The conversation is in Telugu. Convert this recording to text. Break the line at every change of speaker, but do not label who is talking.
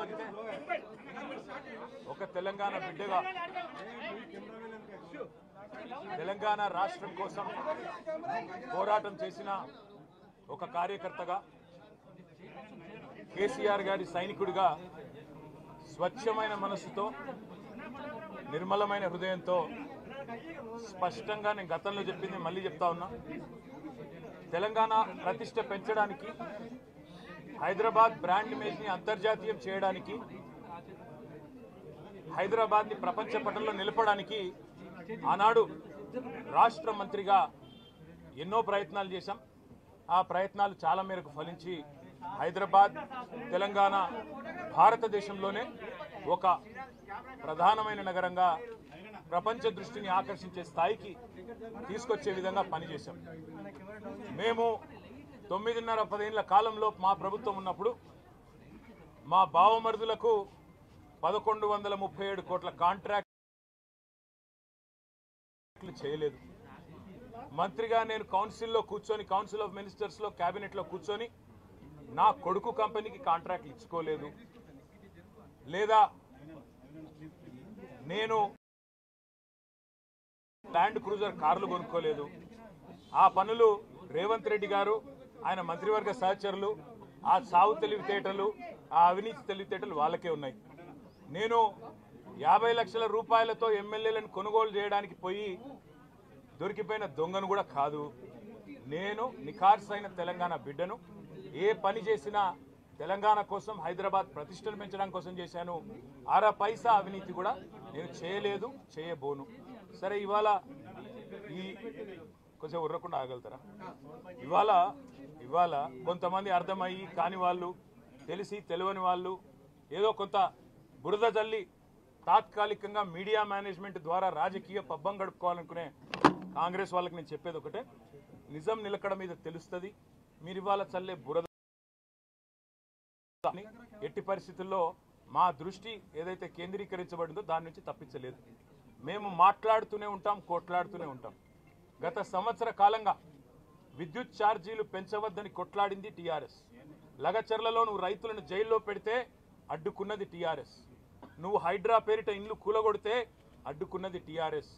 లేకపోతే ఒక తెలంగాణ బిడ్డగా తెలంగాణ రాష్ట్రం కోసం పోరాటం చేసిన ఒక కార్యకర్తగా కేసీఆర్ గారి సైనికుడిగా స్వచ్ఛమైన మనస్సుతో నిర్మలమైన హృదయంతో స్పష్టంగా నేను గతంలో చెప్పింది మళ్ళీ చెప్తా ఉన్నా. తెలంగాణ ప్రతిష్ట పెంచడానికి, హైదరాబాద్ బ్రాండ్ ఇమేజ్ని అంతర్జాతీయం చేయడానికి, హైదరాబాద్ని ప్రపంచ పటంలో నిలపడానికి ఆనాడు రాష్ట్ర మంత్రిగా ఎన్నో ప్రయత్నాలు చేశాం. ఆ ప్రయత్నాలు చాలా మేరకు ఫలించి హైదరాబాద్ తెలంగాణ భారతదేశంలోనే ఒక ప్రధానమైన నగరంగా ప్రపంచ దృష్టిని ఆకర్షించే స్థాయికి తీసుకొచ్చే విధంగా పనిచేశాం. మేము 9.5-10 ఏళ్ల కాలంలో మా ప్రభుత్వం ఉన్నప్పుడు మా బావమరుదులకు 1137 కోట్ల కాంట్రాక్ట్లు చేయలేదు. మంత్రిగా నేను కౌన్సిల్లో కూర్చొని, కౌన్సిల్ ఆఫ్ మినిస్టర్స్లో క్యాబినెట్లో కూర్చొని నా కొడుకు కంపెనీకి కాంట్రాక్ట్లు ఇచ్చుకోలేదు. లేదా నేను ల్యాండ్ క్రూజర్ కార్లు కొనుక్కోలేదు. ఆ పనులు రేవంత్ రెడ్డి గారు, ఆయన మంత్రివర్గ సహచరులు, ఆ సాగు తెలివితేటలు, ఆ అవినీతి తెలివితేటలు వాళ్ళకే ఉన్నాయి. నేను 50 లక్షల రూపాయలతో ఎమ్మెల్యేలను కొనుగోలు చేయడానికి పోయి దొరికిపోయిన దొంగను కూడా కాదు. నేను నిఖార్సైన తెలంగాణ బిడ్డను. ఏ పని చేసినా తెలంగాణ కోసం, హైదరాబాద్ ప్రతిష్టలు పెంచడం కోసం చేశాను. అర పైసా అవినీతి కూడా నేను చేయలేదు, చేయబోను. సరే, ఇవాళ ఈ కొంచెం ఉర్రకుండా ఆగలుగుతారా? ఇవాళ కొంతమంది అర్థమయ్యి కాని వాళ్ళు, తెలిసి తెలియని వాళ్ళు ఏదో కొంత బురద జల్లి తాత్కాలికంగా మీడియా మేనేజ్మెంట్ ద్వారా రాజకీయ పబ్బం గడుపుకోవాలనుకునే కాంగ్రెస్ వాళ్ళకి నేను చెప్పేది ఒకటే, నిజం నిలకడ మీద తెలుస్తుంది. మీరు ఇవాళ చల్లే బురద ఎట్టి పరిస్థితుల్లో మా దృష్టి ఏదైతే కేంద్రీకరించబడిందో దాని నుంచి తప్పించలేదు. మేము మాట్లాడుతూనే ఉంటాం, కొట్లాడుతూనే ఉంటాం. గత సంవత్సర కాలంగా విద్యుత్ ఛార్జీలు పెంచవద్దని కొట్లాడింది టీఆర్ఎస్. లగచర్లలో నువ్వు రైతులను జైల్లో పెడితే అడ్డుకున్నది టీఆర్ఎస్. నువ్వు హైడ్రా పేరిట ఇండ్లు కూలగొడితే అడ్డుకున్నది టీఆర్ఎస్.